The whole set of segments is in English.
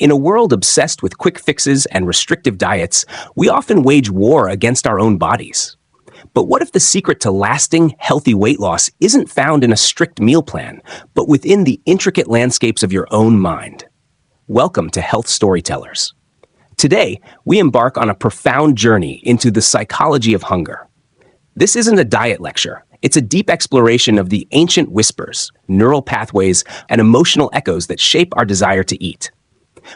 In a world obsessed with quick fixes and restrictive diets, we often wage war against our own bodies. But what if the secret to lasting, healthy weight loss isn't found in a strict meal plan, but within the intricate landscapes of your own mind? Welcome to Health Storytellers. Today, we embark on a profound journey into the psychology of hunger. This isn't a diet lecture. It's a deep exploration of the ancient whispers, neural pathways, and emotional echoes that shape our desire to eat.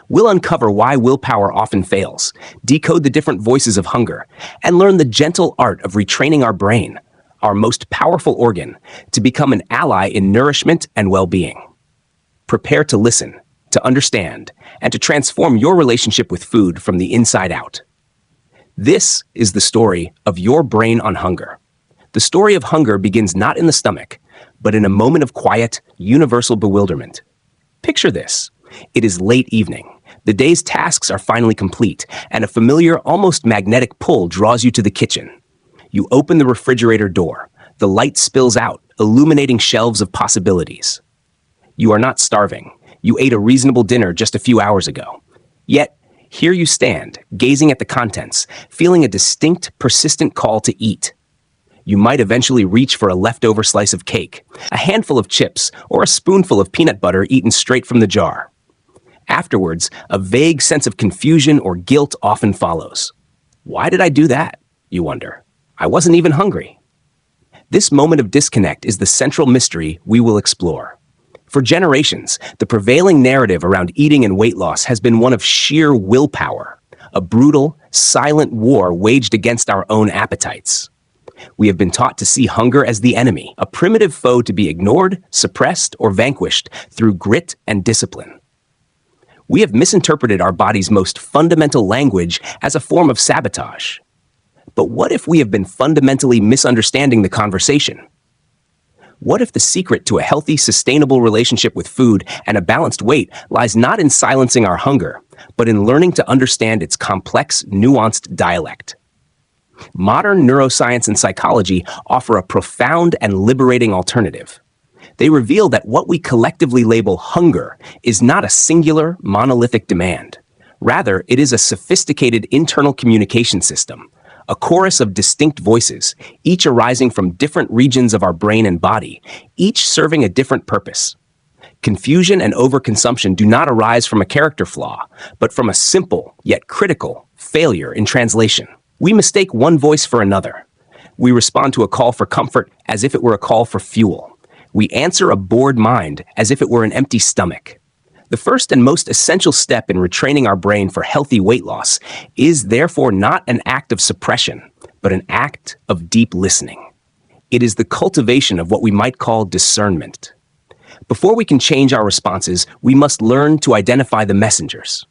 We'll uncover why willpower often fails, decode the different voices of hunger, and learn the gentle art of retraining our brain, our most powerful organ, to become an ally in nourishment and well-being. Prepare to listen, to understand, and to transform your relationship with food from the inside out. This is the story of your brain on hunger. The story of hunger begins not in the stomach, but in a moment of quiet, universal bewilderment. Picture this. It is late evening. The day's tasks are finally complete, and a familiar, almost magnetic pull draws you to the kitchen. You open the refrigerator door. The light spills out, illuminating shelves of possibilities. You are not starving. You ate a reasonable dinner just a few hours ago. Yet, here you stand, gazing at the contents, feeling a distinct, persistent call to eat. You might eventually reach for a leftover slice of cake, a handful of chips, or a spoonful of peanut butter eaten straight from the jar. Afterwards, a vague sense of confusion or guilt often follows. Why did I do that? You wonder. I wasn't even hungry. This moment of disconnect is the central mystery we will explore. For generations, the prevailing narrative around eating and weight loss has been one of sheer willpower, a brutal, silent war waged against our own appetites. We have been taught to see hunger as the enemy, a primitive foe to be ignored, suppressed, or vanquished through grit and discipline. We have misinterpreted our body's most fundamental language as a form of sabotage. But what if we have been fundamentally misunderstanding the conversation? What if the secret to a healthy, sustainable relationship with food and a balanced weight lies not in silencing our hunger, but in learning to understand its complex, nuanced dialect? Modern neuroscience and psychology offer a profound and liberating alternative. They reveal that what we collectively label hunger is not a singular, monolithic demand. Rather, it is a sophisticated internal communication system, a chorus of distinct voices, each arising from different regions of our brain and body, each serving a different purpose. Confusion and overconsumption do not arise from a character flaw, but from a simple, yet critical, failure in translation. We mistake one voice for another. We respond to a call for comfort as if it were a call for fuel. We answer a bored mind as if it were an empty stomach. The first and most essential step in retraining our brain for healthy weight loss is therefore not an act of suppression, but an act of deep listening. It is the cultivation of what we might call discernment. Before we can change our responses, we must learn to identify the messengers.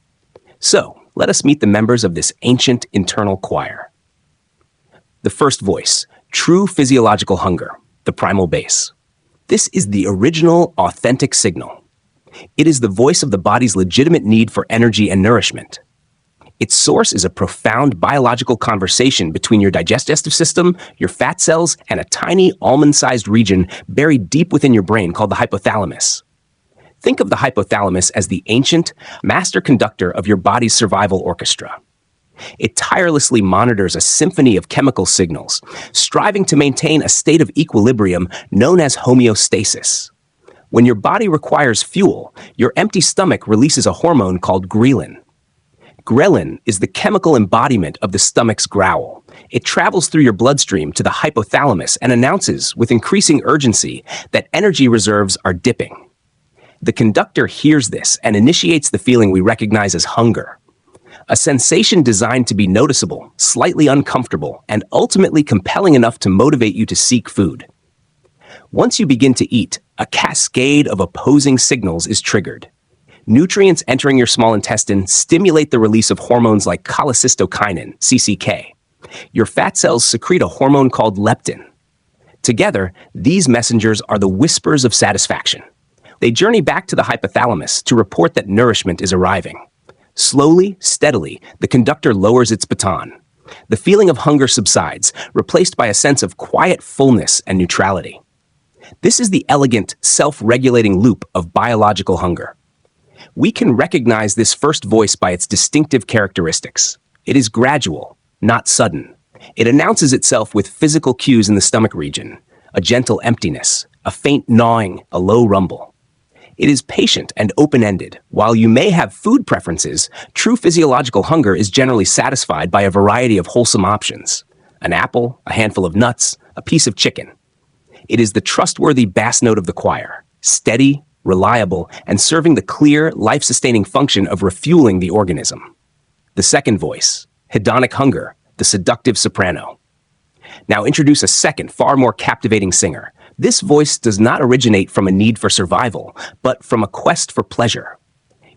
So, let us meet the members of this ancient internal choir. The first voice, true physiological hunger, the primal base. This is the original, authentic signal. It is the voice of the body's legitimate need for energy and nourishment. Its source is a profound biological conversation between your digestive system, your fat cells, and a tiny almond-sized region buried deep within your brain called the hypothalamus. Think of the hypothalamus as the ancient, master conductor of your body's survival orchestra. It tirelessly monitors a symphony of chemical signals, striving to maintain a state of equilibrium known as homeostasis. When your body requires fuel, your empty stomach releases a hormone called ghrelin. Ghrelin is the chemical embodiment of the stomach's growl. It travels through your bloodstream to the hypothalamus and announces, with increasing urgency, that energy reserves are dipping. The conductor hears this and initiates the feeling we recognize as hunger. A sensation designed to be noticeable, slightly uncomfortable, and ultimately compelling enough to motivate you to seek food. Once you begin to eat, a cascade of opposing signals is triggered. Nutrients entering your small intestine stimulate the release of hormones like cholecystokinin, CCK. Your fat cells secrete a hormone called leptin. Together, these messengers are the whispers of satisfaction. They journey back to the hypothalamus to report that nourishment is arriving. Slowly, steadily, the conductor lowers its baton. The feeling of hunger subsides, replaced by a sense of quiet fullness and neutrality. This is the elegant, self-regulating loop of biological hunger. We can recognize this first voice by its distinctive characteristics. It is gradual, not sudden. It announces itself with physical cues in the stomach region, a gentle emptiness, a faint gnawing, a low rumble. It is patient and open-ended. While you may have food preferences, true physiological hunger is generally satisfied by a variety of wholesome options. An apple, a handful of nuts, a piece of chicken. It is the trustworthy bass note of the choir, steady, reliable, and serving the clear, life-sustaining function of refueling the organism. The second voice, hedonic hunger, the seductive soprano. Now introduce a second, far more captivating singer. This voice does not originate from a need for survival, but from a quest for pleasure.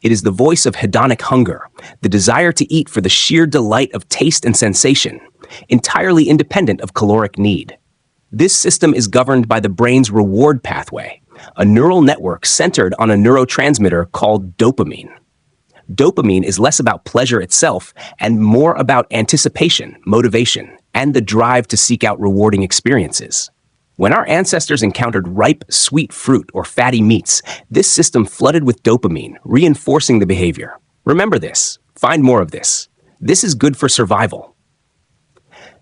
It is the voice of hedonic hunger, the desire to eat for the sheer delight of taste and sensation, entirely independent of caloric need. This system is governed by the brain's reward pathway, a neural network centered on a neurotransmitter called dopamine. Dopamine is less about pleasure itself and more about anticipation, motivation, and the drive to seek out rewarding experiences. When our ancestors encountered ripe, sweet fruit or fatty meats, this system flooded with dopamine, reinforcing the behavior. Remember this. Find more of this. This is good for survival.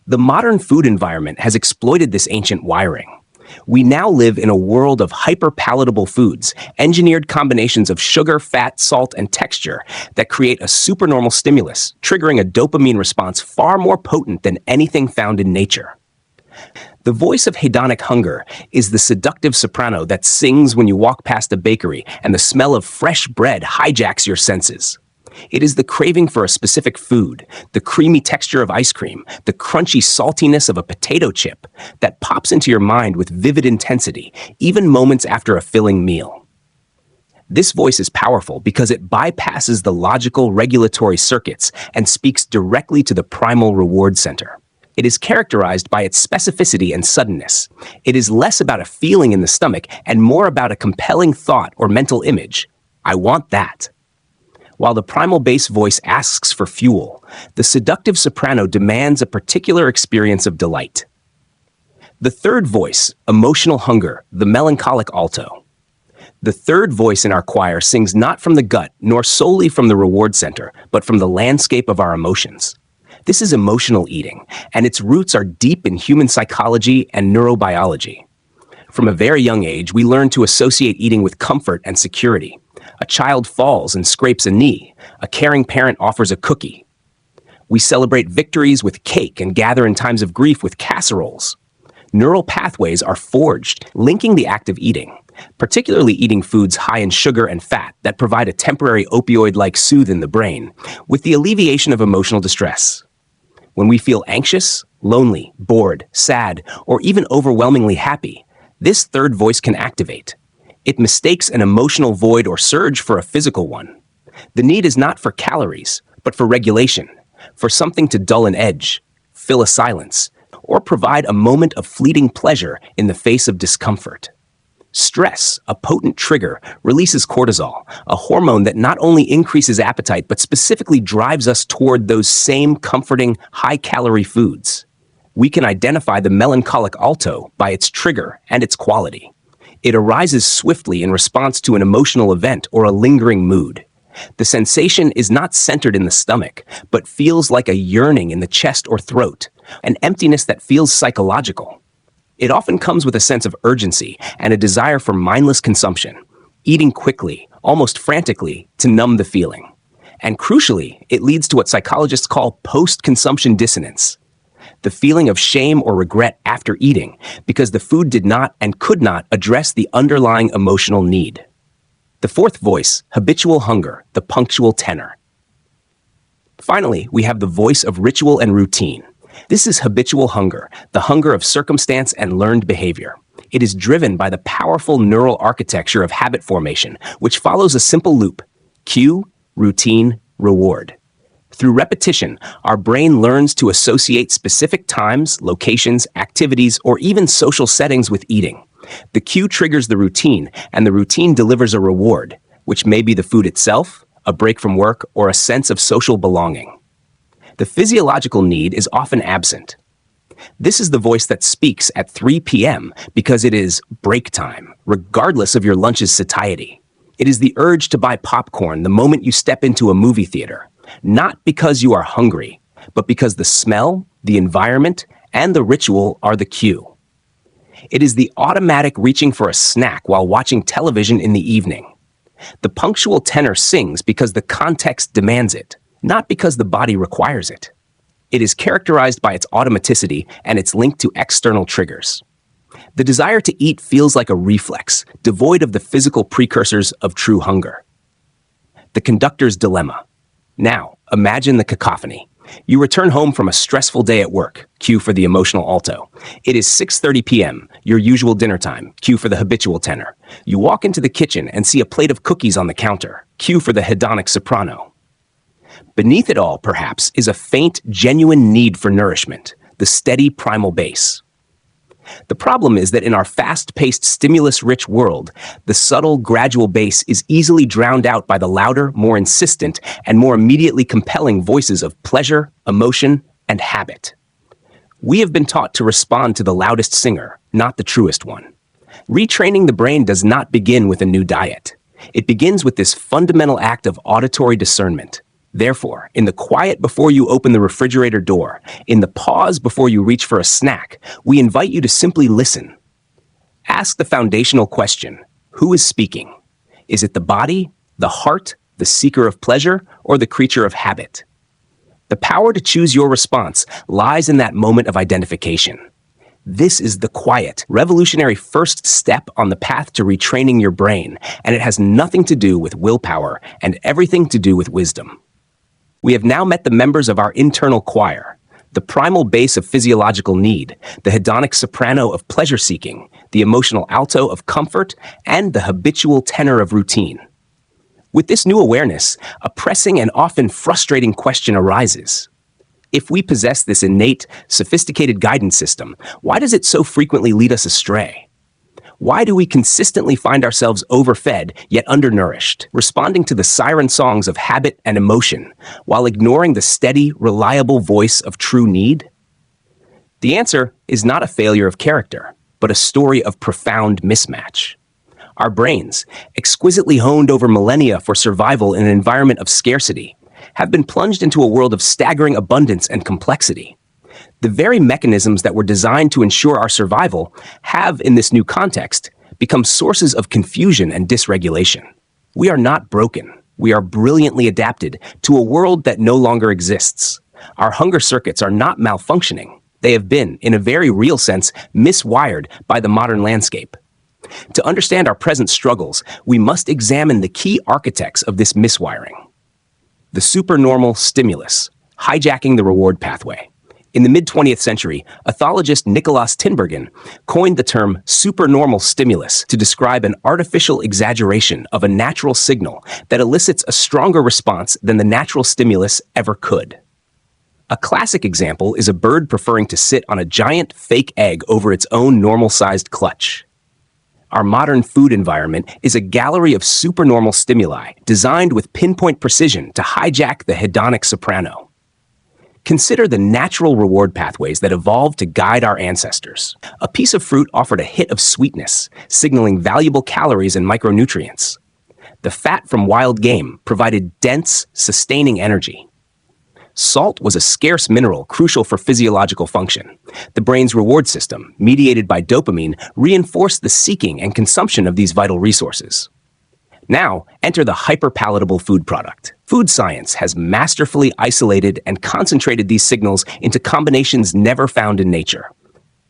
The modern food environment has exploited this ancient wiring. We now live in a world of hyper-palatable foods, engineered combinations of sugar, fat, salt, and texture that create a supernormal stimulus, triggering a dopamine response far more potent than anything found in nature. The voice of hedonic hunger is the seductive soprano that sings when you walk past a bakery and the smell of fresh bread hijacks your senses. It is the craving for a specific food, the creamy texture of ice cream, the crunchy saltiness of a potato chip that pops into your mind with vivid intensity, even moments after a filling meal. This voice is powerful because it bypasses the logical regulatory circuits and speaks directly to the primal reward center. It is characterized by its specificity and suddenness. It is less about a feeling in the stomach and more about a compelling thought or mental image. I want that. While the primal bass voice asks for fuel, the seductive soprano demands a particular experience of delight. The third voice, emotional hunger, the melancholic alto. The third voice in our choir sings not from the gut nor solely from the reward center, but from the landscape of our emotions. This is emotional eating, and its roots are deep in human psychology and neurobiology. From a very young age, we learn to associate eating with comfort and security. A child falls and scrapes a knee. A caring parent offers a cookie. We celebrate victories with cake and gather in times of grief with casseroles. Neural pathways are forged, linking the act of eating, particularly eating foods high in sugar and fat that provide a temporary opioid-like soothe in the brain, with the alleviation of emotional distress. When we feel anxious, lonely, bored, sad, or even overwhelmingly happy, this third voice can activate. It mistakes an emotional void or surge for a physical one. The need is not for calories, but for regulation, for something to dull an edge, fill a silence, or provide a moment of fleeting pleasure in the face of discomfort. Stress, a potent trigger, releases cortisol, a hormone that not only increases appetite but specifically drives us toward those same comforting, high-calorie foods. We can identify the melancholic alto by its trigger and its quality. It arises swiftly in response to an emotional event or a lingering mood. The sensation is not centered in the stomach, but feels like a yearning in the chest or throat, an emptiness that feels psychological. It often comes with a sense of urgency and a desire for mindless consumption, eating quickly, almost frantically, to numb the feeling. And crucially, it leads to what psychologists call post-consumption dissonance, the feeling of shame or regret after eating because the food did not and could not address the underlying emotional need. The fourth voice, habitual hunger, the punctual tenor. Finally, we have the voice of ritual and routine. This is habitual hunger, the hunger of circumstance and learned behavior. It is driven by the powerful neural architecture of habit formation, which follows a simple loop: cue, routine, reward. Through repetition, our brain learns to associate specific times, locations, activities, or even social settings with eating. The cue triggers the routine, and the routine delivers a reward, which may be the food itself, a break from work, or a sense of social belonging. The physiological need is often absent. This is the voice that speaks at 3 p.m. because it is break time, regardless of your lunch's satiety. It is the urge to buy popcorn the moment you step into a movie theater, not because you are hungry, but because the smell, the environment, and the ritual are the cue. It is the automatic reaching for a snack while watching television in the evening. The punctual tenor sings because the context demands it, not because the body requires it. It is characterized by its automaticity and its link to external triggers. The desire to eat feels like a reflex, devoid of the physical precursors of true hunger. The conductor's dilemma. Now, imagine the cacophony. You return home from a stressful day at work, cue for the emotional alto. It is 6:30 p.m., your usual dinner time, cue for the habitual tenor. You walk into the kitchen and see a plate of cookies on the counter, cue for the hedonic soprano. Beneath it all, perhaps, is a faint, genuine need for nourishment, the steady primal bass. The problem is that in our fast-paced, stimulus-rich world, the subtle, gradual bass is easily drowned out by the louder, more insistent, and more immediately compelling voices of pleasure, emotion, and habit. We have been taught to respond to the loudest singer, not the truest one. Retraining the brain does not begin with a new diet. It begins with this fundamental act of auditory discernment. Therefore, in the quiet before you open the refrigerator door, in the pause before you reach for a snack, we invite you to simply listen. Ask the foundational question, who is speaking? Is it the body, the heart, the seeker of pleasure, or the creature of habit? The power to choose your response lies in that moment of identification. This is the quiet, revolutionary first step on the path to retraining your brain, and it has nothing to do with willpower and everything to do with wisdom. We have now met the members of our internal choir, the primal bass of physiological need, the hedonic soprano of pleasure-seeking, the emotional alto of comfort, and the habitual tenor of routine. With this new awareness, a pressing and often frustrating question arises. If we possess this innate, sophisticated guidance system, why does it so frequently lead us astray? Why do we consistently find ourselves overfed yet undernourished, responding to the siren songs of habit and emotion, while ignoring the steady, reliable voice of true need? The answer is not a failure of character, but a story of profound mismatch. Our brains, exquisitely honed over millennia for survival in an environment of scarcity, have been plunged into a world of staggering abundance and complexity. The very mechanisms that were designed to ensure our survival have, in this new context, become sources of confusion and dysregulation. We are not broken. We are brilliantly adapted to a world that no longer exists. Our hunger circuits are not malfunctioning. They have been, in a very real sense, miswired by the modern landscape. To understand our present struggles, we must examine the key architects of this miswiring. The supernormal stimulus, hijacking the reward pathway. In the mid-20th century, ethologist Nicolaas Tinbergen coined the term supernormal stimulus to describe an artificial exaggeration of a natural signal that elicits a stronger response than the natural stimulus ever could. A classic example is a bird preferring to sit on a giant fake egg over its own normal-sized clutch. Our modern food environment is a gallery of supernormal stimuli designed with pinpoint precision to hijack the hedonic soprano. Consider the natural reward pathways that evolved to guide our ancestors. A piece of fruit offered a hit of sweetness, signaling valuable calories and micronutrients. The fat from wild game provided dense, sustaining energy. Salt was a scarce mineral crucial for physiological function. The brain's reward system, mediated by dopamine, reinforced the seeking and consumption of these vital resources. Now, enter the hyper-palatable food product. Food science has masterfully isolated and concentrated these signals into combinations never found in nature.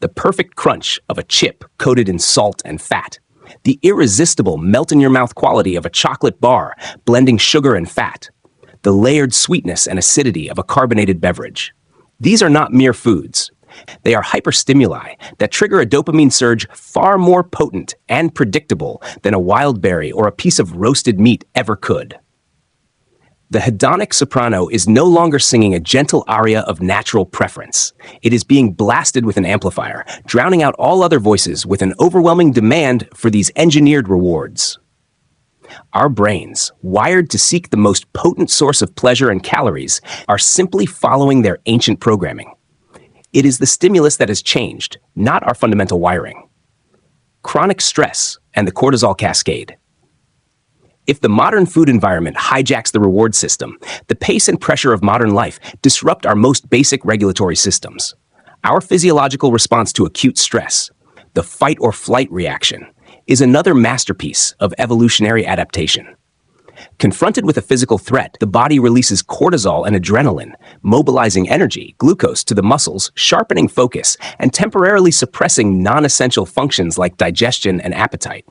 The perfect crunch of a chip coated in salt and fat. The irresistible melt-in-your-mouth quality of a chocolate bar blending sugar and fat. The layered sweetness and acidity of a carbonated beverage. These are not mere foods. They are hyperstimuli that trigger a dopamine surge far more potent and predictable than a wild berry or a piece of roasted meat ever could. The hedonic soprano is no longer singing a gentle aria of natural preference. It is being blasted with an amplifier, drowning out all other voices with an overwhelming demand for these engineered rewards. Our brains, wired to seek the most potent source of pleasure and calories, are simply following their ancient programming. It is the stimulus that has changed, not our fundamental wiring. Chronic stress and the cortisol cascade. If the modern food environment hijacks the reward system, the pace and pressure of modern life disrupt our most basic regulatory systems. Our physiological response to acute stress, the fight or flight reaction, is another masterpiece of evolutionary adaptation. Confronted with a physical threat, the body releases cortisol and adrenaline, mobilizing energy, glucose to the muscles, sharpening focus, and temporarily suppressing non-essential functions like digestion and appetite.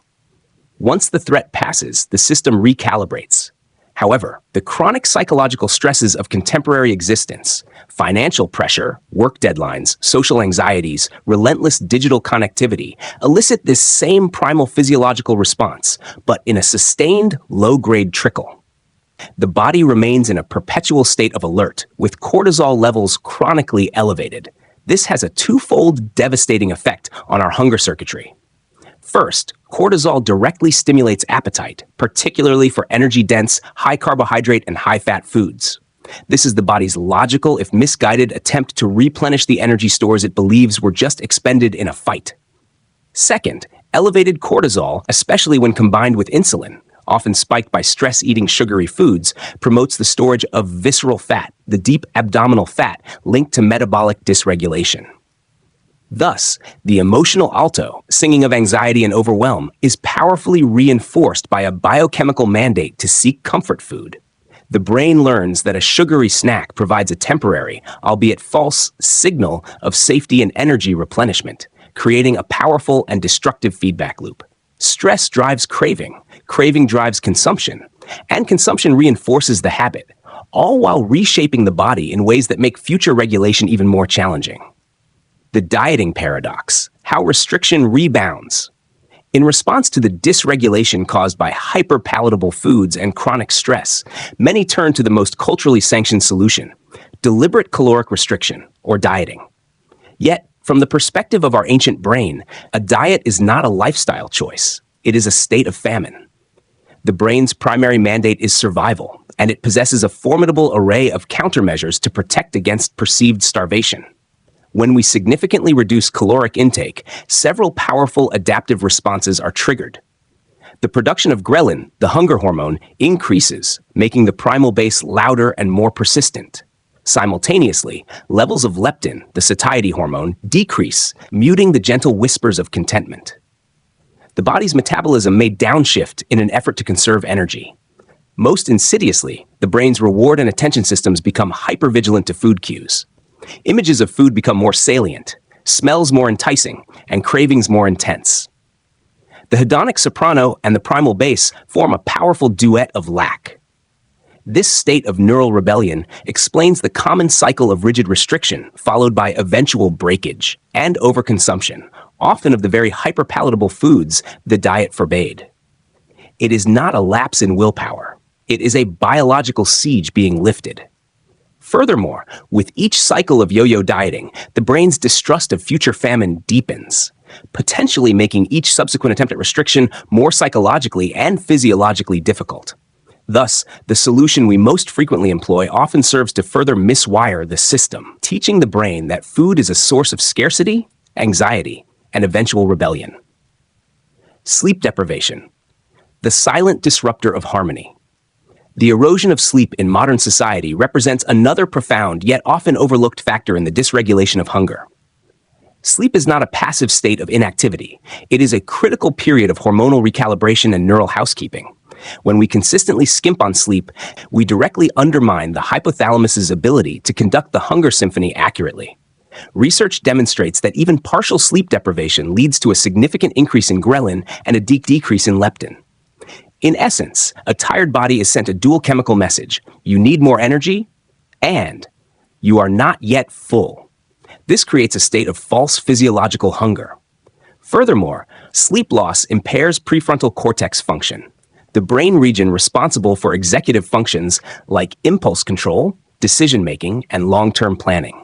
Once the threat passes, the system recalibrates. However, the chronic psychological stresses of contemporary existence, financial pressure, work deadlines, social anxieties, relentless digital connectivity, elicit this same primal physiological response, but in a sustained, low-grade trickle. The body remains in a perpetual state of alert, with cortisol levels chronically elevated. This has a twofold devastating effect on our hunger circuitry. First, cortisol directly stimulates appetite, particularly for energy-dense, high-carbohydrate and high-fat foods. This is the body's logical, if misguided, attempt to replenish the energy stores it believes were just expended in a fight. Second, elevated cortisol, especially when combined with insulin, often spiked by stress-eating sugary foods, promotes the storage of visceral fat, the deep abdominal fat linked to metabolic dysregulation. Thus, the emotional alto, singing of anxiety and overwhelm, is powerfully reinforced by a biochemical mandate to seek comfort food. The brain learns that a sugary snack provides a temporary, albeit false, signal of safety and energy replenishment, creating a powerful and destructive feedback loop. Stress drives craving, craving drives consumption, and consumption reinforces the habit, all while reshaping the body in ways that make future regulation even more challenging. The dieting paradox, how restriction rebounds. In response to the dysregulation caused by hyper-palatable foods and chronic stress, many turn to the most culturally sanctioned solution, deliberate caloric restriction, or dieting. Yet, from the perspective of our ancient brain, a diet is not a lifestyle choice. It is a state of famine. The brain's primary mandate is survival, and it possesses a formidable array of countermeasures to protect against perceived starvation. When we significantly reduce caloric intake, several powerful adaptive responses are triggered. The production of ghrelin, the hunger hormone, increases, making the primal base louder and more persistent. Simultaneously, levels of leptin, the satiety hormone, decrease, muting the gentle whispers of contentment. The body's metabolism may downshift in an effort to conserve energy. Most insidiously, the brain's reward and attention systems become hypervigilant to food cues. Images of food become more salient, smells more enticing, and cravings more intense. The hedonic soprano and the primal bass form a powerful duet of lack. This state of neural rebellion explains the common cycle of rigid restriction followed by eventual breakage and overconsumption, often of the very hyperpalatable foods the diet forbade. It is not a lapse in willpower. It is a biological siege being lifted. Furthermore, with each cycle of yo-yo dieting, the brain's distrust of future famine deepens, potentially making each subsequent attempt at restriction more psychologically and physiologically difficult. Thus, the solution we most frequently employ often serves to further miswire the system, teaching the brain that food is a source of scarcity, anxiety, and eventual rebellion. Sleep deprivation, the silent disruptor of harmony. The erosion of sleep in modern society represents another profound yet often overlooked factor in the dysregulation of hunger. Sleep is not a passive state of inactivity. It is a critical period of hormonal recalibration and neural housekeeping. When we consistently skimp on sleep, we directly undermine the hypothalamus's ability to conduct the hunger symphony accurately. Research demonstrates that even partial sleep deprivation leads to a significant increase in ghrelin and a decrease in leptin. In essence, a tired body is sent a dual chemical message: you need more energy, and you are not yet full. This creates a state of false physiological hunger. Furthermore, sleep loss impairs prefrontal cortex function, the brain region responsible for executive functions like impulse control, decision-making, and long-term planning.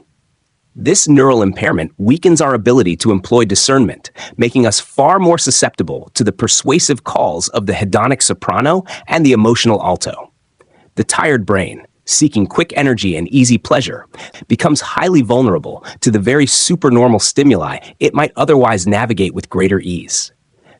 This neural impairment weakens our ability to employ discernment, making us far more susceptible to the persuasive calls of the hedonic soprano and the emotional alto. The tired brain, seeking quick energy and easy pleasure, becomes highly vulnerable to the very supernormal stimuli it might otherwise navigate with greater ease.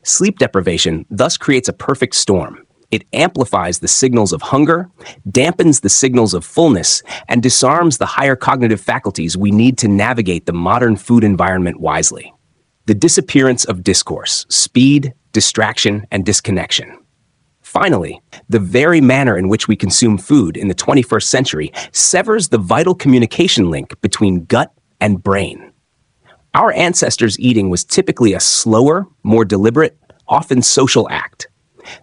Sleep deprivation thus creates a perfect storm: It amplifies the signals of hunger, dampens the signals of fullness, and disarms the higher cognitive faculties we need to navigate the modern food environment wisely. The disappearance of discourse, speed, distraction, and disconnection. Finally, the very manner in which we consume food in the 21st century severs the vital communication link between gut and brain. Our ancestors' eating was typically a slower, more deliberate, often social act.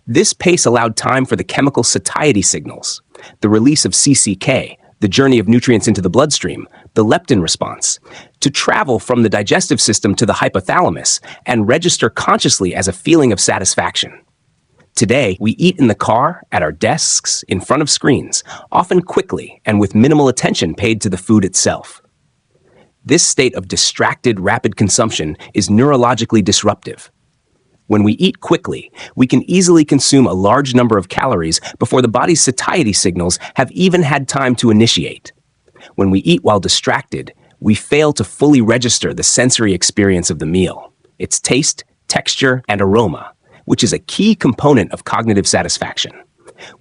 This pace allowed time for the chemical satiety signals, the release of CCK, the journey of nutrients into the bloodstream, the leptin response, to travel from the digestive system to the hypothalamus and register consciously as a feeling of satisfaction. Today, we eat in the car, at our desks, in front of screens, often quickly and with minimal attention paid to the food itself. This state of distracted, rapid consumption is neurologically disruptive. When we eat quickly, we can easily consume a large number of calories before the body's satiety signals have even had time to initiate. When we eat while distracted, we fail to fully register the sensory experience of the meal, its taste, texture, and aroma, which is a key component of cognitive satisfaction.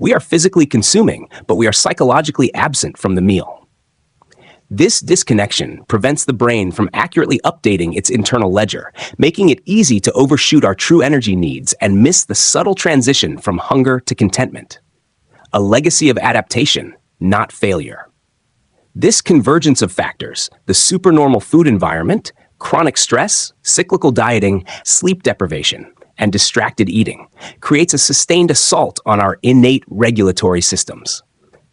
We are physically consuming, but we are psychologically absent from the meal. This disconnection prevents the brain from accurately updating its internal ledger, making it easy to overshoot our true energy needs and miss the subtle transition from hunger to contentment. A legacy of adaptation, not failure. This convergence of factors, the supernormal food environment, chronic stress, cyclical dieting, sleep deprivation, and distracted eating, creates a sustained assault on our innate regulatory systems.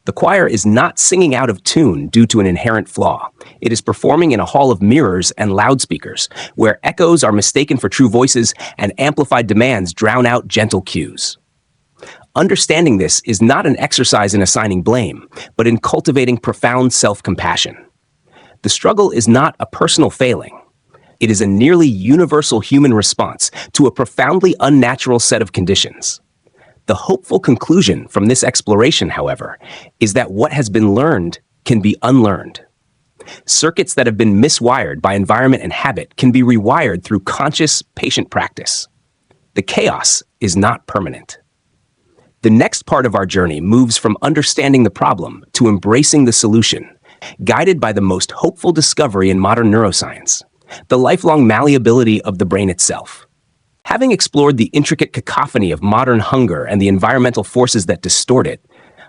The choir is not singing out of tune due to an inherent flaw. It is performing in a hall of mirrors and loudspeakers, where echoes are mistaken for true voices and amplified demands drown out gentle cues. Understanding this is not an exercise in assigning blame, but in cultivating profound self-compassion. The struggle is not a personal failing. It is a nearly universal human response to a profoundly unnatural set of conditions. The hopeful conclusion from this exploration, however, is that what has been learned can be unlearned. Circuits that have been miswired by environment and habit can be rewired through conscious, patient practice. The chaos is not permanent. The next part of our journey moves from understanding the problem to embracing the solution, guided by the most hopeful discovery in modern neuroscience, the lifelong malleability of the brain itself. Having explored the intricate cacophony of modern hunger and the environmental forces that distort it,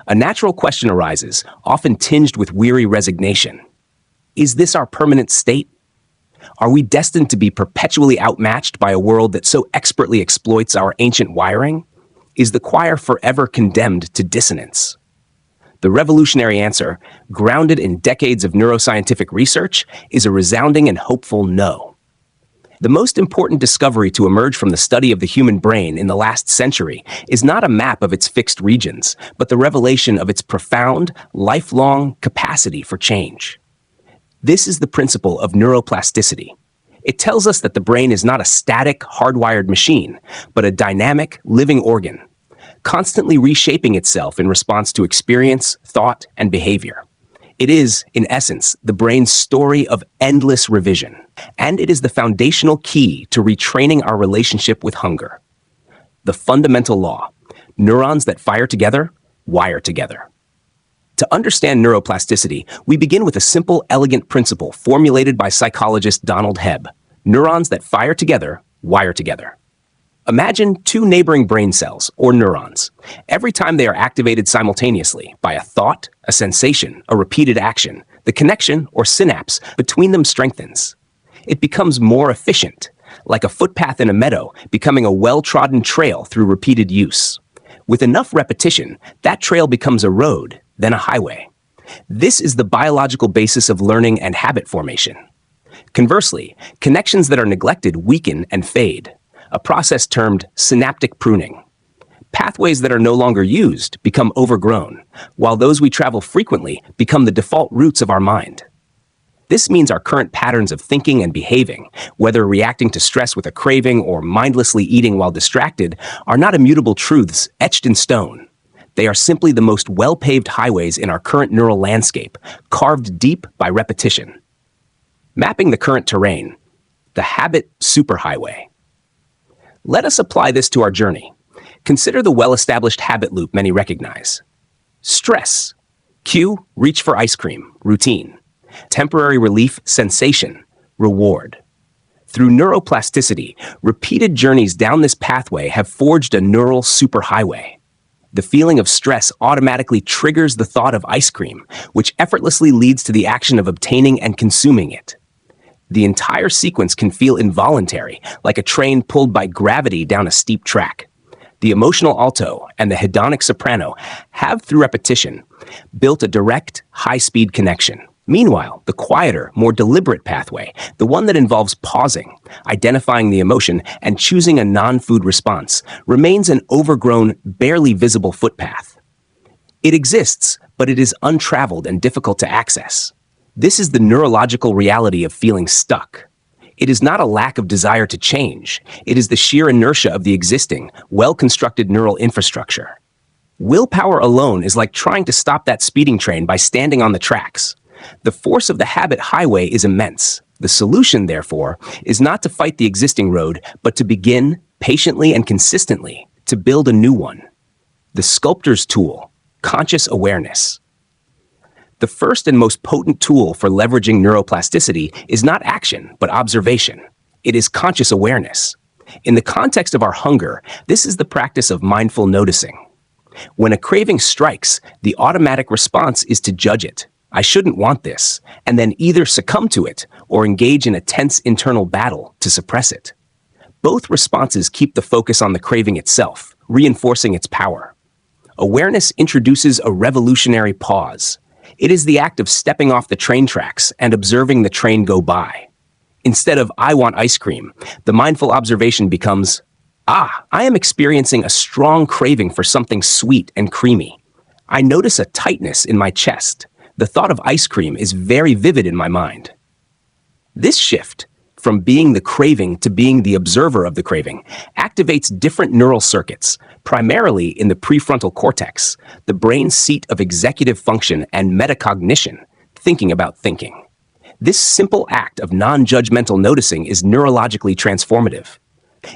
a natural question arises, often tinged with weary resignation. Is this our permanent state? Are we destined to be perpetually outmatched by a world that so expertly exploits our ancient wiring? Is the choir forever condemned to dissonance? The revolutionary answer, grounded in decades of neuroscientific research, is a resounding and hopeful no. The most important discovery to emerge from the study of the human brain in the last century is not a map of its fixed regions, but the revelation of its profound, lifelong capacity for change. This is the principle of neuroplasticity. It tells us that the brain is not a static, hardwired machine, but a dynamic, living organ, constantly reshaping itself in response to experience, thought, and behavior. It is, in essence, the brain's story of endless revision, and it is the foundational key to retraining our relationship with hunger. The fundamental law: neurons that fire together, wire together. To understand neuroplasticity, we begin with a simple, elegant principle formulated by psychologist Donald Hebb: neurons that fire together, wire together. Imagine two neighboring brain cells, or neurons. Every time they are activated simultaneously by a thought, a sensation, a repeated action, the connection, or synapse, between them strengthens. It becomes more efficient, like a footpath in a meadow becoming a well-trodden trail through repeated use. With enough repetition, that trail becomes a road, then a highway. This is the biological basis of learning and habit formation. Conversely, connections that are neglected weaken and fade, a process termed synaptic pruning. Pathways that are no longer used become overgrown, while those we travel frequently become the default routes of our mind. This means our current patterns of thinking and behaving, whether reacting to stress with a craving or mindlessly eating while distracted, are not immutable truths etched in stone. They are simply the most well-paved highways in our current neural landscape, carved deep by repetition. Mapping the current terrain, the habit superhighway. Let us apply this to our journey. Consider the well-established habit loop many recognize. Stress. Cue, reach for ice cream, routine. Temporary relief, sensation, reward. Through neuroplasticity, repeated journeys down this pathway have forged a neural superhighway. The feeling of stress automatically triggers the thought of ice cream, which effortlessly leads to the action of obtaining and consuming it. The entire sequence can feel involuntary, like a train pulled by gravity down a steep track. The emotional alto and the hedonic soprano have, through repetition, built a direct, high-speed connection. Meanwhile, the quieter, more deliberate pathway, the one that involves pausing, identifying the emotion, and choosing a non-food response, remains an overgrown, barely visible footpath. It exists, but it is untraveled and difficult to access. This is the neurological reality of feeling stuck. It is not a lack of desire to change. It is the sheer inertia of the existing, well-constructed neural infrastructure. Willpower alone is like trying to stop that speeding train by standing on the tracks. The force of the habit highway is immense. The solution, therefore, is not to fight the existing road, but to begin, patiently and consistently, to build a new one. The sculptor's tool, conscious awareness. The first and most potent tool for leveraging neuroplasticity is not action, but observation. It is conscious awareness. In the context of our hunger, this is the practice of mindful noticing. When a craving strikes, the automatic response is to judge it. I shouldn't want this, and then either succumb to it or engage in a tense internal battle to suppress it. Both responses keep the focus on the craving itself, reinforcing its power. Awareness introduces a revolutionary pause. It is the act of stepping off the train tracks and observing the train go by. Instead of, I want ice cream, the mindful observation becomes, I am experiencing a strong craving for something sweet and creamy. I notice a tightness in my chest. The thought of ice cream is very vivid in my mind. This shift, from being the craving to being the observer of the craving, activates different neural circuits, primarily in the prefrontal cortex, the brain's seat of executive function and metacognition, thinking about thinking. This simple act of non-judgmental noticing is neurologically transformative.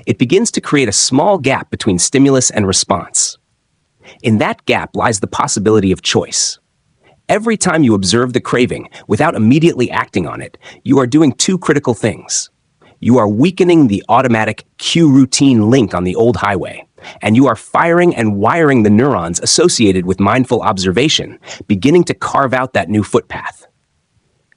It begins to create a small gap between stimulus and response. In that gap lies the possibility of choice. Every time you observe the craving without immediately acting on it, you are doing two critical things. You are weakening the automatic cue routine link on the old highway, and you are firing and wiring the neurons associated with mindful observation, beginning to carve out that new footpath.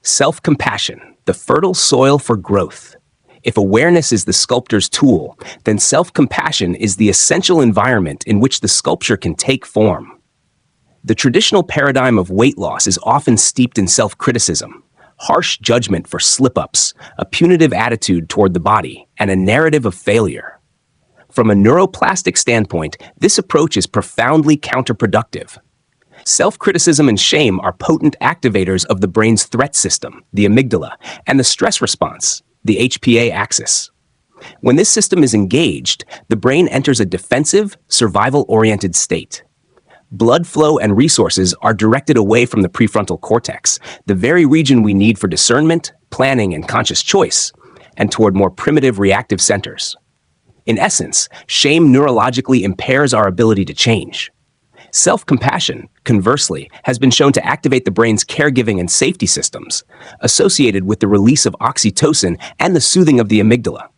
Self-compassion, the fertile soil for growth. If awareness is the sculptor's tool, then self-compassion is the essential environment in which the sculpture can take form. The traditional paradigm of weight loss is often steeped in self-criticism, harsh judgment for slip-ups, a punitive attitude toward the body, and a narrative of failure. From a neuroplastic standpoint, this approach is profoundly counterproductive. Self-criticism and shame are potent activators of the brain's threat system, the amygdala, and the stress response, the HPA axis. When this system is engaged, the brain enters a defensive, survival-oriented state. Blood flow and resources are directed away from the prefrontal cortex, the very region we need for discernment, planning, and conscious choice, and toward more primitive reactive centers. In essence, shame neurologically impairs our ability to change. Self-compassion, conversely, has been shown to activate the brain's caregiving and safety systems, associated with the release of oxytocin and the soothing of the amygdala.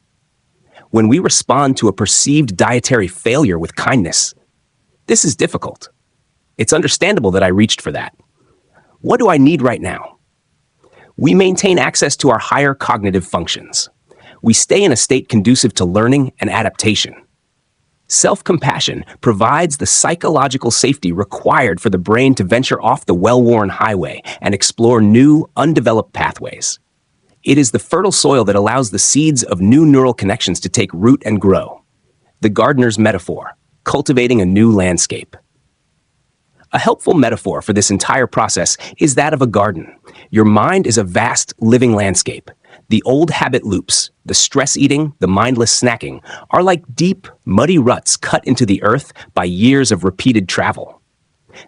When we respond to a perceived dietary failure with kindness, this is difficult. It's understandable that I reached for that. What do I need right now? We maintain access to our higher cognitive functions. We stay in a state conducive to learning and adaptation. Self-compassion provides the psychological safety required for the brain to venture off the well-worn highway and explore new, undeveloped pathways. It is the fertile soil that allows the seeds of new neural connections to take root and grow. The gardener's metaphor, cultivating a new landscape. A helpful metaphor for this entire process is that of a garden. Your mind is a vast, living landscape. The old habit loops, the stress eating, the mindless snacking, are like deep, muddy ruts cut into the earth by years of repeated travel.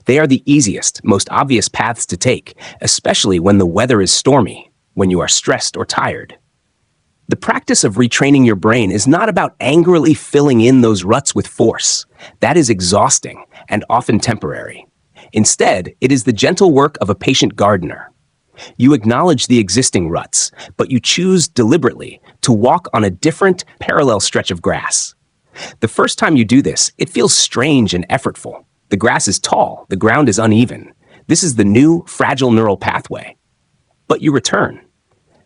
They are the easiest, most obvious paths to take, especially when the weather is stormy, when you are stressed or tired. The practice of retraining your brain is not about angrily filling in those ruts with force. That is exhausting and often temporary. Instead, it is the gentle work of a patient gardener. You acknowledge the existing ruts, but you choose deliberately to walk on a different, parallel stretch of grass. The first time you do this, it feels strange and effortful. The grass is tall, the ground is uneven. This is the new, fragile neural pathway. But you return.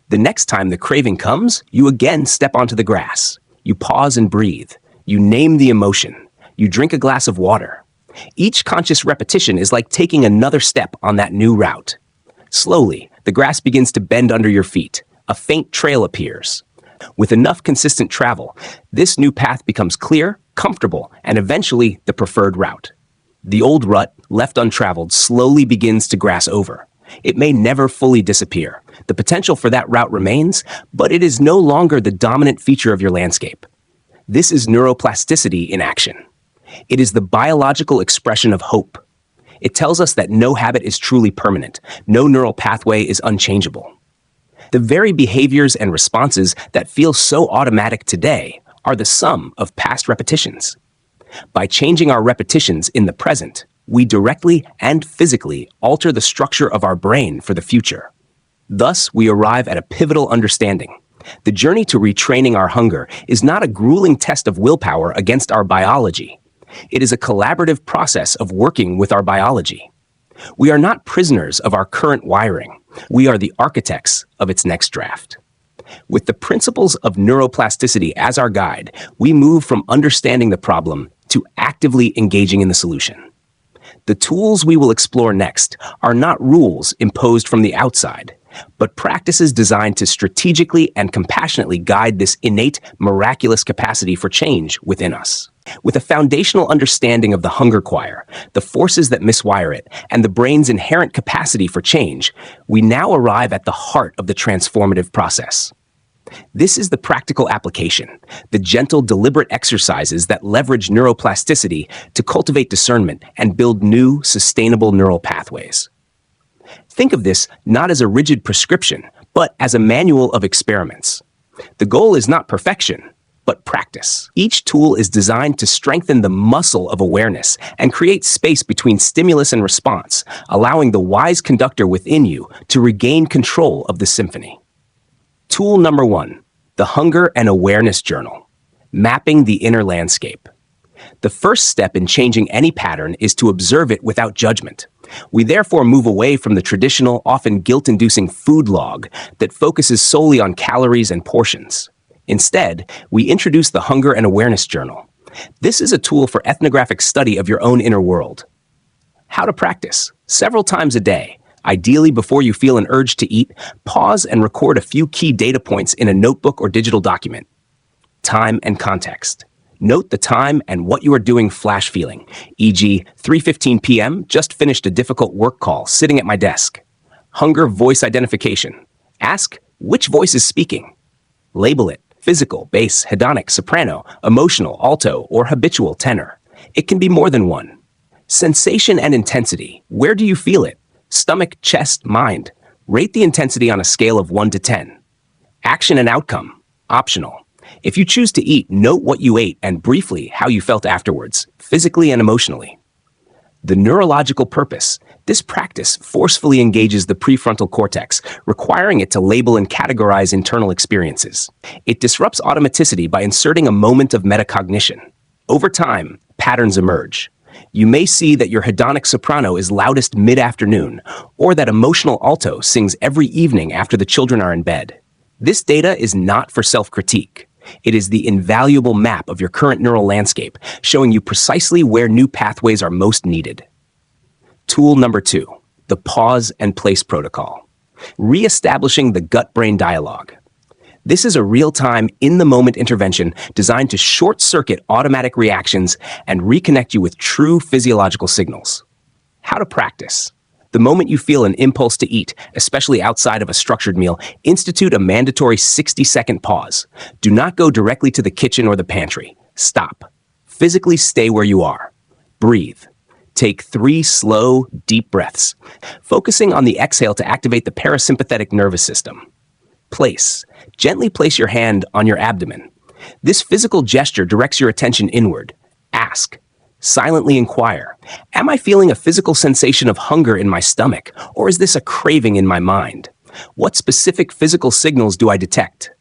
The next time the craving comes, you again step onto the grass. You pause and breathe. You name the emotion. You drink a glass of water. Each conscious repetition is like taking another step on that new route. Slowly, the grass begins to bend under your feet. A faint trail appears. With enough consistent travel, this new path becomes clear, comfortable, and eventually the preferred route. The old rut, left untraveled, slowly begins to grass over. It may never fully disappear. The potential for that route remains, but it is no longer the dominant feature of your landscape. This is neuroplasticity in action. It is the biological expression of hope. It tells us that no habit is truly permanent. No neural pathway is unchangeable. The very behaviors and responses that feel so automatic today are the sum of past repetitions. By changing our repetitions in the present, we directly and physically alter the structure of our brain for the future. Thus, we arrive at a pivotal understanding. The journey to retraining our hunger is not a grueling test of willpower against our biology. It is a collaborative process of working with our biology. We are not prisoners of our current wiring. We are the architects of its next draft. With the principles of neuroplasticity as our guide, we move from understanding the problem to actively engaging in the solution. The tools we will explore next are not rules imposed from the outside, but practices designed to strategically and compassionately guide this innate, miraculous capacity for change within us. With a foundational understanding of the hunger choir, the forces that miswire it, and the brain's inherent capacity for change, we now arrive at the heart of the transformative process. This is the practical application, the gentle, deliberate exercises that leverage neuroplasticity to cultivate discernment and build new, sustainable neural pathways. Think of this not as a rigid prescription, but as a manual of experiments. The goal is not perfection, but practice. Each tool is designed to strengthen the muscle of awareness and create space between stimulus and response, allowing the wise conductor within you to regain control of the symphony. Tool number 1, the Hunger and Awareness Journal, mapping the inner landscape. The first step in changing any pattern is to observe it without judgment. We therefore move away from the traditional, often guilt-inducing food log that focuses solely on calories and portions. Instead, we introduce the Hunger and Awareness Journal. This is a tool for ethnographic study of your own inner world. How to practice? Several times a day. Ideally, before you feel an urge to eat, pause and record a few key data points in a notebook or digital document. Time and context. Note the time and what you are doing flash feeling, e.g., 3:15 p.m., just finished a difficult work call, sitting at my desk. Hunger voice identification. Ask, which voice is speaking? Label it, physical, bass, hedonic, soprano, emotional, alto, or habitual, tenor. It can be more than one. Sensation and intensity. Where do you feel it? Stomach, chest, mind. Rate the intensity on a scale of 1 to 10. Action and outcome. Optional. If you choose to eat, note what you ate and briefly how you felt afterwards, physically and emotionally. The neurological purpose. This practice forcefully engages the prefrontal cortex, requiring it to label and categorize internal experiences. It disrupts automaticity by inserting a moment of metacognition. Over time, patterns emerge. You may see that your hedonic soprano is loudest mid-afternoon, or that emotional alto sings every evening after the children are in bed. This data is not for self-critique. It is the invaluable map of your current neural landscape, showing you precisely where new pathways are most needed. Tool number 2, the pause and place protocol. Re-establishing the gut-brain dialogue. This is a real-time, in-the-moment intervention designed to short-circuit automatic reactions and reconnect you with true physiological signals. How to practice. The moment you feel an impulse to eat, especially outside of a structured meal, institute a mandatory 60-second pause. Do not go directly to the kitchen or the pantry. Stop. Physically stay where you are. Breathe. Take 3 slow, deep breaths, focusing on the exhale to activate the parasympathetic nervous system. Place. Gently place your hand on your abdomen. This physical gesture directs your attention inward. Ask. Silently inquire, am I feeling a physical sensation of hunger in my stomach, or is this a craving in my mind? What specific physical signals do I detect?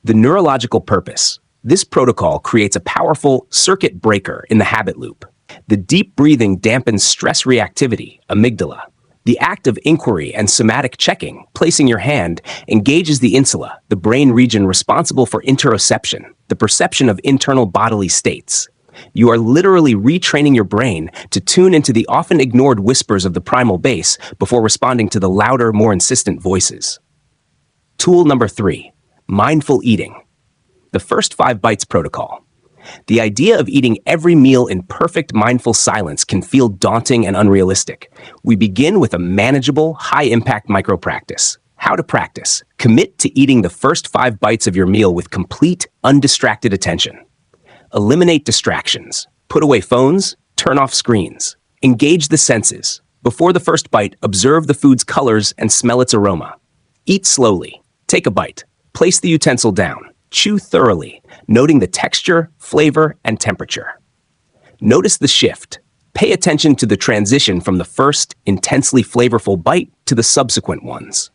The neurological purpose. This protocol creates a powerful circuit breaker in the habit loop. The deep breathing dampens stress reactivity, amygdala. The act of inquiry and somatic checking, placing your hand, engages the insula, the brain region responsible for interoception, the perception of internal bodily states. You are literally retraining your brain to tune into the often ignored whispers of the primal base before responding to the louder, more insistent voices. Tool number 3, mindful eating. The first 5 bites protocol. The idea of eating every meal in perfect mindful silence can feel daunting and unrealistic. We begin with a manageable, high-impact micro-practice. How to practice. Commit to eating the first 5 bites of your meal with complete, undistracted attention. Eliminate distractions. Put away phones, turn off screens. Engage the senses. Before the first bite, observe the food's colors and smell its aroma. Eat slowly. Take a bite. Place the utensil down. Chew thoroughly, noting the texture, flavor, and temperature. Notice the shift. Pay attention to the transition from the first, intensely flavorful bite to the subsequent ones.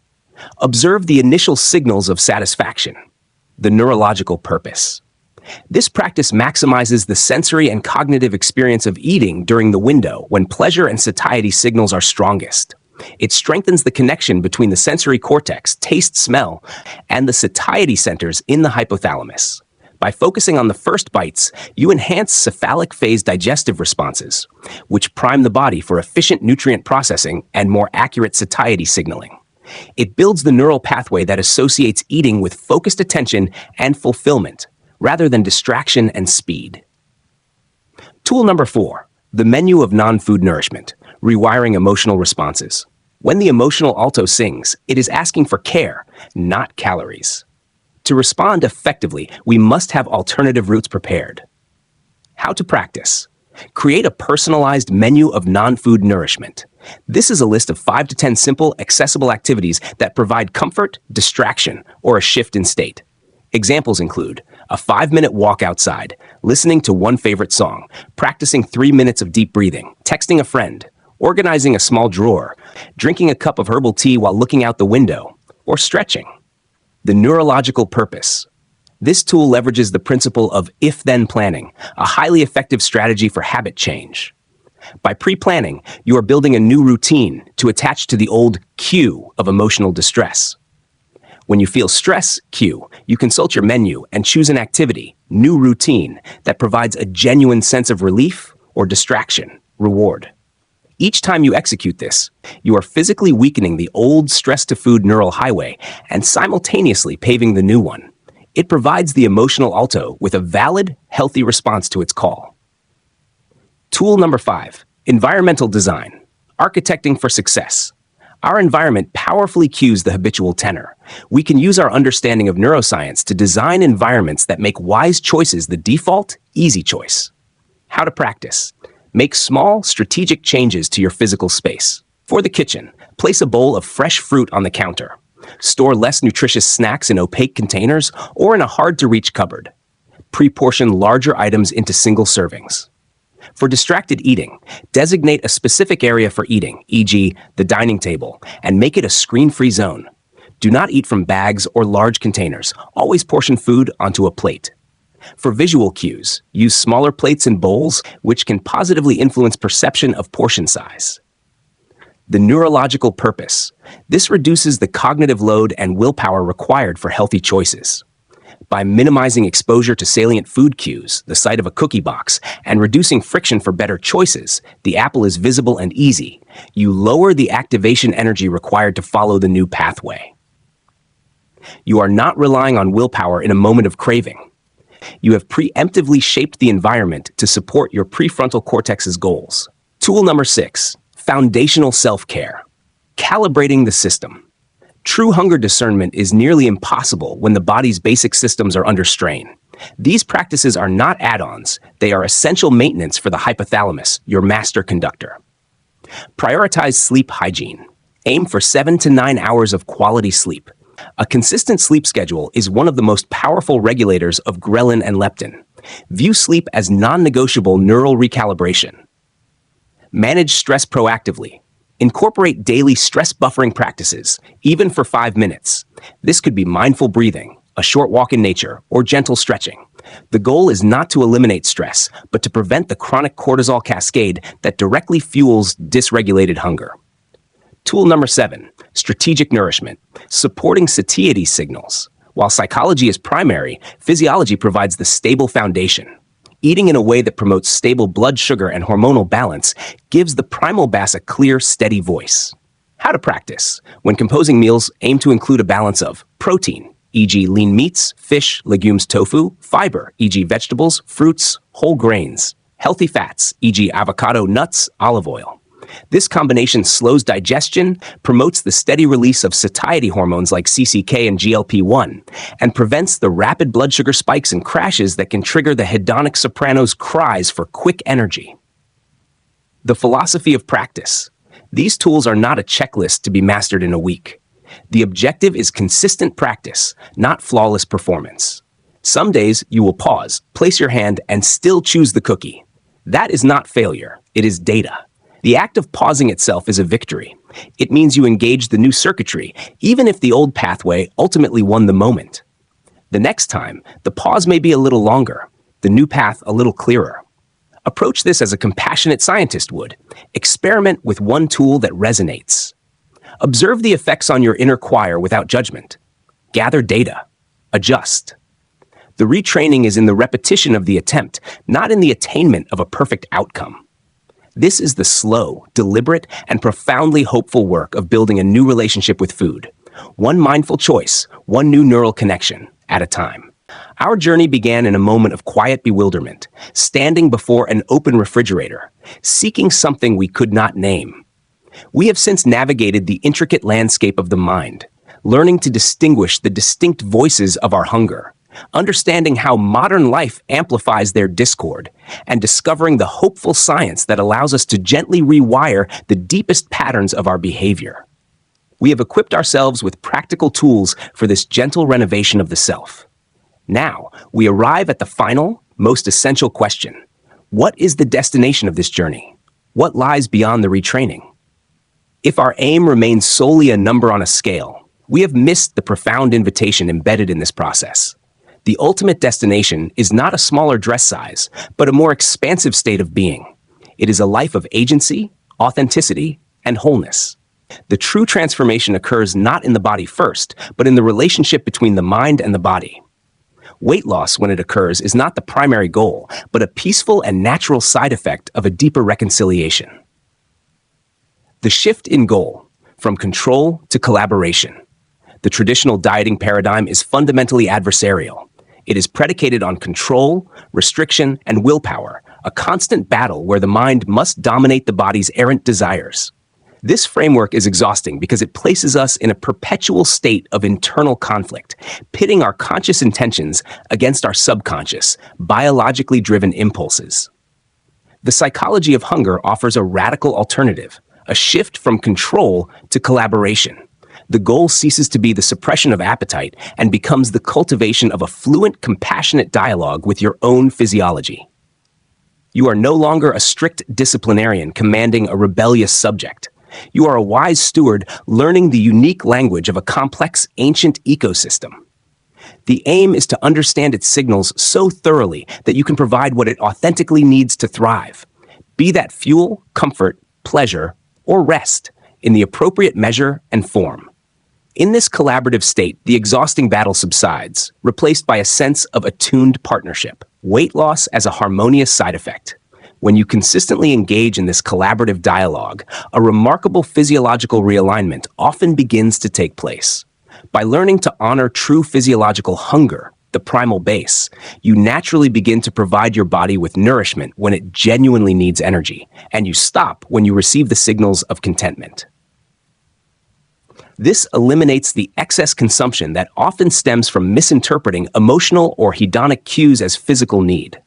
Observe the initial signals of satisfaction. The neurological purpose. This practice maximizes the sensory and cognitive experience of eating during the window when pleasure and satiety signals are strongest. It strengthens the connection between the sensory cortex, taste, smell, and the satiety centers in the hypothalamus. By focusing on the first bites, you enhance cephalic phase digestive responses, which prime the body for efficient nutrient processing and more accurate satiety signaling. It builds the neural pathway that associates eating with focused attention and fulfillment, rather than distraction and speed. Tool number 4, the menu of non-food nourishment, rewiring emotional responses. When the emotional alto sings, it is asking for care, not calories. To respond effectively, we must have alternative routes prepared. How to practice. Create a personalized menu of non-food nourishment. This is a list of 5 to 10 simple, accessible activities that provide comfort, distraction, or a shift in state. Examples include a 5-minute walk outside, listening to one favorite song, practicing 3 minutes of deep breathing, texting a friend, organizing a small drawer, drinking a cup of herbal tea while looking out the window, or stretching. The neurological purpose. This tool leverages the principle of if-then planning, a highly effective strategy for habit change. By pre-planning, you are building a new routine to attach to the old cue of emotional distress. When you feel stress cue, you consult your menu and choose an activity, new routine, that provides a genuine sense of relief or distraction, reward. Each time you execute this, you are physically weakening the old stress-to-food neural highway and simultaneously paving the new one. It provides the emotional alto with a valid, healthy response to its call. Tool number 5, environmental design, architecting for success. Our environment powerfully cues the habitual tenor. We can use our understanding of neuroscience to design environments that make wise choices the default, easy choice. How to practice. Make small, strategic changes to your physical space. For the kitchen, place a bowl of fresh fruit on the counter. Store less nutritious snacks in opaque containers or in a hard-to-reach cupboard. Pre-portion larger items into single servings. For distracted eating, designate a specific area for eating, e.g., the dining table, and make it a screen-free zone. Do not eat from bags or large containers. Always portion food onto a plate. For visual cues, use smaller plates and bowls, which can positively influence perception of portion size. The neurological purpose. This reduces the cognitive load and willpower required for healthy choices. By minimizing exposure to salient food cues, the sight of a cookie box, and reducing friction for better choices, the apple is visible and easy. You lower the activation energy required to follow the new pathway. You are not relying on willpower in a moment of craving. You have preemptively shaped the environment to support your prefrontal cortex's goals. Tool number 6, foundational self-care. Calibrating the system. True hunger discernment is nearly impossible when the body's basic systems are under strain. These practices are not add-ons. They are essential maintenance for the hypothalamus, your master conductor. Prioritize sleep hygiene. Aim for 7 to 9 hours of quality sleep. A consistent sleep schedule is one of the most powerful regulators of ghrelin and leptin. View sleep as non-negotiable neural recalibration. Manage stress proactively. Incorporate daily stress buffering practices, even for 5 minutes. This could be mindful breathing, a short walk in nature, or gentle stretching. The goal is not to eliminate stress, but to prevent the chronic cortisol cascade that directly fuels dysregulated hunger. Tool number 7, strategic nourishment, supporting satiety signals. While psychology is primary, physiology provides the stable foundation. Eating in a way that promotes stable blood sugar and hormonal balance gives the primal bass a clear, steady voice. How to practice. When composing meals, aim to include a balance of protein, e.g. lean meats, fish, legumes, tofu, fiber, e.g. vegetables, fruits, whole grains, healthy fats, e.g. avocado, nuts, olive oil. This combination slows digestion, promotes the steady release of satiety hormones like CCK and GLP-1, and prevents the rapid blood sugar spikes and crashes that can trigger the hedonic soprano's cries for quick energy. The philosophy of practice. These tools are not a checklist to be mastered in a week. The objective is consistent practice, not flawless performance. Some days you will pause, place your hand, and still choose the cookie. That is not failure, it is data. The act of pausing itself is a victory. It means you engage the new circuitry, even if the old pathway ultimately won the moment. The next time, the pause may be a little longer, the new path a little clearer. Approach this as a compassionate scientist would. Experiment with one tool that resonates. Observe the effects on your inner choir without judgment. Gather data. Adjust. The retraining is in the repetition of the attempt, not in the attainment of a perfect outcome. This is the slow, deliberate, and profoundly hopeful work of building a new relationship with food. One mindful choice, one new neural connection at a time. Our journey began in a moment of quiet bewilderment, standing before an open refrigerator, seeking something we could not name. We have since navigated the intricate landscape of the mind, learning to distinguish the distinct voices of our hunger, understanding how modern life amplifies their discord, and discovering the hopeful science that allows us to gently rewire the deepest patterns of our behavior. We have equipped ourselves with practical tools for this gentle renovation of the self. Now, we arrive at the final, most essential question. What is the destination of this journey? What lies beyond the retraining? If our aim remains solely a number on a scale, we have missed the profound invitation embedded in this process. The ultimate destination is not a smaller dress size, but a more expansive state of being. It is a life of agency, authenticity, and wholeness. The true transformation occurs not in the body first, but in the relationship between the mind and the body. Weight loss, when it occurs, is not the primary goal, but a peaceful and natural side effect of a deeper reconciliation. The shift in goal, from control to collaboration. The traditional dieting paradigm is fundamentally adversarial. It is predicated on control, restriction, and willpower, a constant battle where the mind must dominate the body's errant desires. This framework is exhausting because it places us in a perpetual state of internal conflict, pitting our conscious intentions against our subconscious, biologically driven impulses. The psychology of hunger offers a radical alternative, a shift from control to collaboration. The goal ceases to be the suppression of appetite and becomes the cultivation of a fluent, compassionate dialogue with your own physiology. You are no longer a strict disciplinarian commanding a rebellious subject. You are a wise steward learning the unique language of a complex, ancient ecosystem. The aim is to understand its signals so thoroughly that you can provide what it authentically needs to thrive, be that fuel, comfort, pleasure, or rest, in the appropriate measure and form. In this collaborative state, the exhausting battle subsides, replaced by a sense of attuned partnership. Weight loss as a harmonious side effect. When you consistently engage in this collaborative dialogue, a remarkable physiological realignment often begins to take place. By learning to honor true physiological hunger, the primal base, you naturally begin to provide your body with nourishment when it genuinely needs energy, and you stop when you receive the signals of contentment. This eliminates the excess consumption that often stems from misinterpreting emotional or hedonic cues as physical need.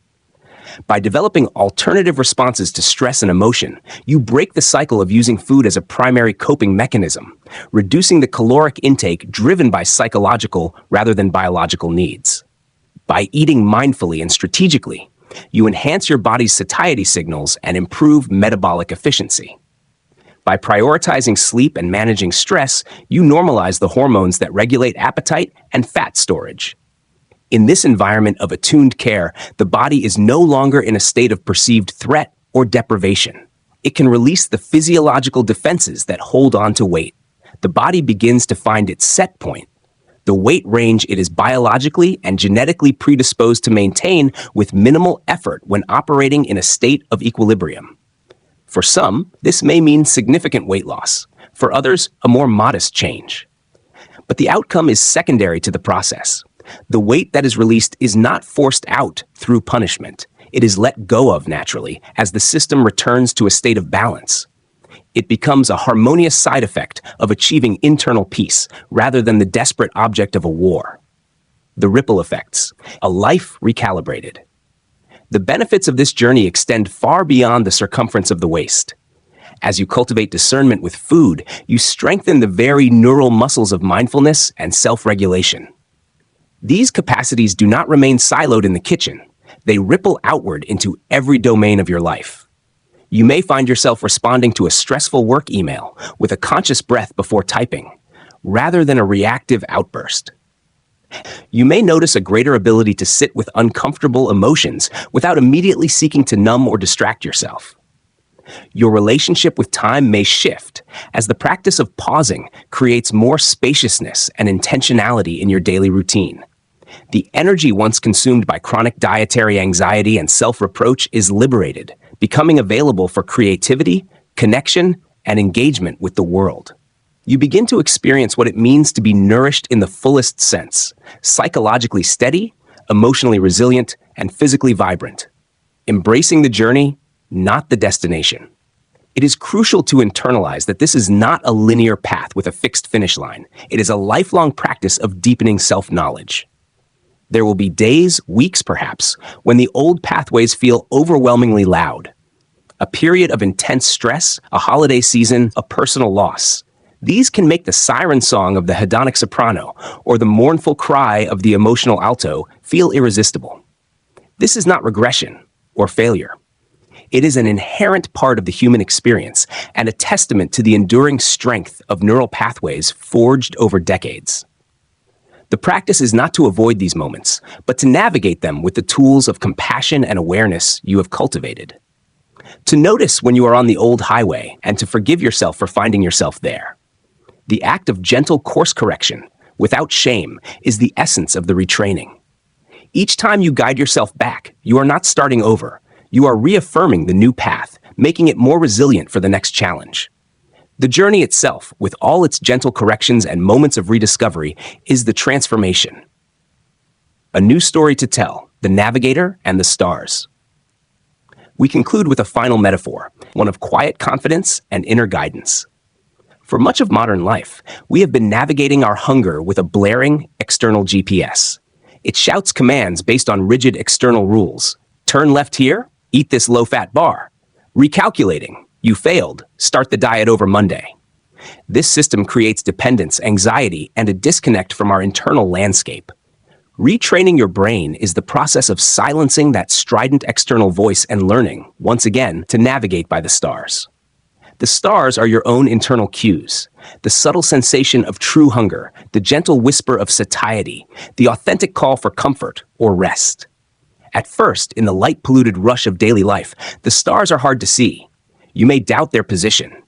By developing alternative responses to stress and emotion, you break the cycle of using food as a primary coping mechanism, reducing the caloric intake driven by psychological rather than biological needs. By eating mindfully and strategically, you enhance your body's satiety signals and improve metabolic efficiency. By prioritizing sleep and managing stress, you normalize the hormones that regulate appetite and fat storage. In this environment of attuned care, the body is no longer in a state of perceived threat or deprivation. It can release the physiological defenses that hold on to weight. The body begins to find its set point, the weight range it is biologically and genetically predisposed to maintain with minimal effort when operating in a state of equilibrium. For some, this may mean significant weight loss. For others, a more modest change. But the outcome is secondary to the process. The weight that is released is not forced out through punishment. It is let go of naturally as the system returns to a state of balance. It becomes a harmonious side effect of achieving internal peace rather than the desperate object of a war. The ripple effects, a life recalibrated. The benefits of this journey extend far beyond the circumference of the waist. As you cultivate discernment with food, you strengthen the very neural muscles of mindfulness and self-regulation. These capacities do not remain siloed in the kitchen. They ripple outward into every domain of your life. You may find yourself responding to a stressful work email with a conscious breath before typing, rather than a reactive outburst. You may notice a greater ability to sit with uncomfortable emotions without immediately seeking to numb or distract yourself. Your relationship with time may shift as the practice of pausing creates more spaciousness and intentionality in your daily routine. The energy once consumed by chronic dietary anxiety and self-reproach is liberated, becoming available for creativity, connection, and engagement with the world. You begin to experience what it means to be nourished in the fullest sense, psychologically steady, emotionally resilient, and physically vibrant. Embracing the journey, not the destination. It is crucial to internalize that this is not a linear path with a fixed finish line. It is a lifelong practice of deepening self-knowledge. There will be days, weeks perhaps, when the old pathways feel overwhelmingly loud. A period of intense stress, a holiday season, a personal loss. These can make the siren song of the hedonic soprano or the mournful cry of the emotional alto feel irresistible. This is not regression or failure. It is an inherent part of the human experience and a testament to the enduring strength of neural pathways forged over decades. The practice is not to avoid these moments, but to navigate them with the tools of compassion and awareness you have cultivated. To notice when you are on the old highway and to forgive yourself for finding yourself there. The act of gentle course correction, without shame, is the essence of the retraining. Each time you guide yourself back, you are not starting over. You are reaffirming the new path, making it more resilient for the next challenge. The journey itself, with all its gentle corrections and moments of rediscovery, is the transformation. A new story to tell, the navigator and the stars. We conclude with a final metaphor, one of quiet confidence and inner guidance. For much of modern life, we have been navigating our hunger with a blaring external GPS. It shouts commands based on rigid external rules. Turn left here, eat this low-fat bar. Recalculating, you failed, start the diet over Monday. This system creates dependence, anxiety, and a disconnect from our internal landscape. Retraining your brain is the process of silencing that strident external voice and learning, once again, to navigate by the stars. The stars are your own internal cues, the subtle sensation of true hunger, the gentle whisper of satiety, the authentic call for comfort or rest. At first, in the light-polluted rush of daily life, the stars are hard to see. You may doubt their position.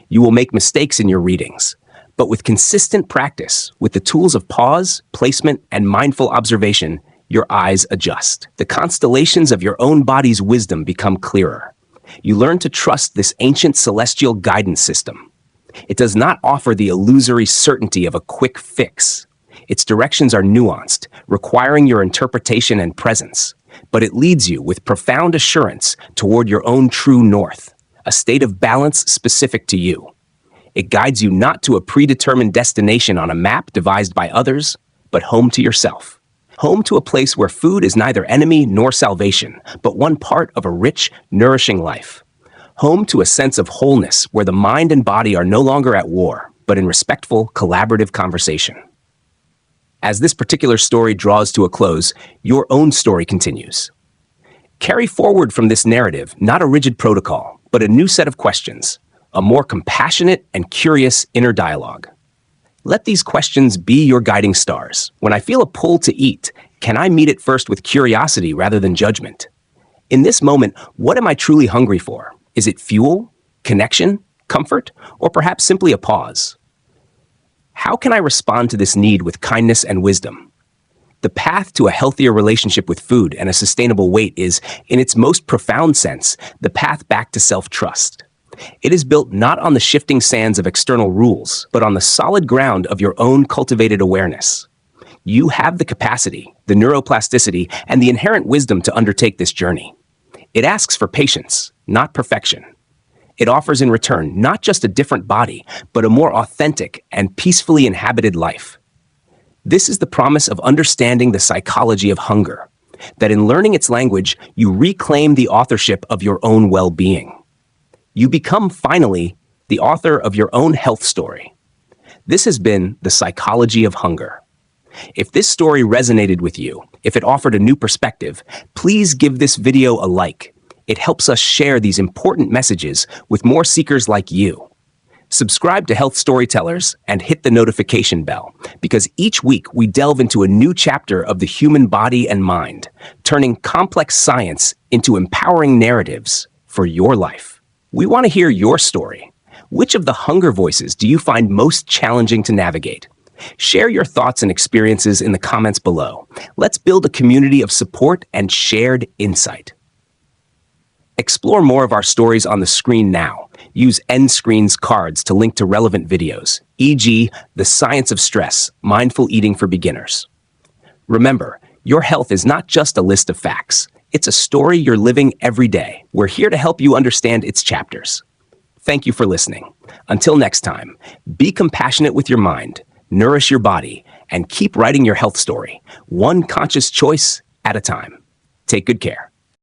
You will make mistakes in your readings. But with consistent practice, with the tools of pause, placement, and mindful observation, your eyes adjust. The constellations of your own body's wisdom become clearer. You learn to trust this ancient celestial guidance system. It does not offer the illusory certainty of a quick fix. Its directions are nuanced, requiring your interpretation and presence, but it leads you with profound assurance toward your own true north, a state of balance specific to you. It guides you not to a predetermined destination on a map devised by others, but home to yourself. Home to a place where food is neither enemy nor salvation, but one part of a rich, nourishing life. Home to a sense of wholeness where the mind and body are no longer at war, but in respectful, collaborative conversation. As this particular story draws to a close, your own story continues. Carry forward from this narrative not a rigid protocol, but a new set of questions, a more compassionate and curious inner dialogue. Let these questions be your guiding stars. When I feel a pull to eat, can I meet it first with curiosity rather than judgment? In this moment, what am I truly hungry for? Is it fuel, connection, comfort, or perhaps simply a pause? How can I respond to this need with kindness and wisdom? The path to a healthier relationship with food and a sustainable weight is, in its most profound sense, the path back to self-trust. It is built not on the shifting sands of external rules, but on the solid ground of your own cultivated awareness. You have the capacity, the neuroplasticity, and the inherent wisdom to undertake this journey. It asks for patience, not perfection. It offers in return not just a different body, but a more authentic and peacefully inhabited life. This is the promise of understanding the psychology of hunger, that in learning its language, you reclaim the authorship of your own well-being. You become, finally, the author of your own health story. This has been The Psychology of Hunger. If this story resonated with you, if it offered a new perspective, please give this video a like. It helps us share these important messages with more seekers like you. Subscribe to Health Storytellers and hit the notification bell, because each week we delve into a new chapter of the human body and mind, turning complex science into empowering narratives for your life. We want to hear your story. Which of the hunger voices do you find most challenging to navigate? Share your thoughts and experiences in the comments below. Let's build a community of support and shared insight. Explore more of our stories on the screen now. Use end screens cards to link to relevant videos, e.g., The Science of Stress, Mindful Eating for Beginners. Remember, your health is not just a list of facts. It's a story you're living every day. We're here to help you understand its chapters. Thank you for listening. Until next time, be compassionate with your mind, nourish your body, and keep writing your health story, one conscious choice at a time. Take good care.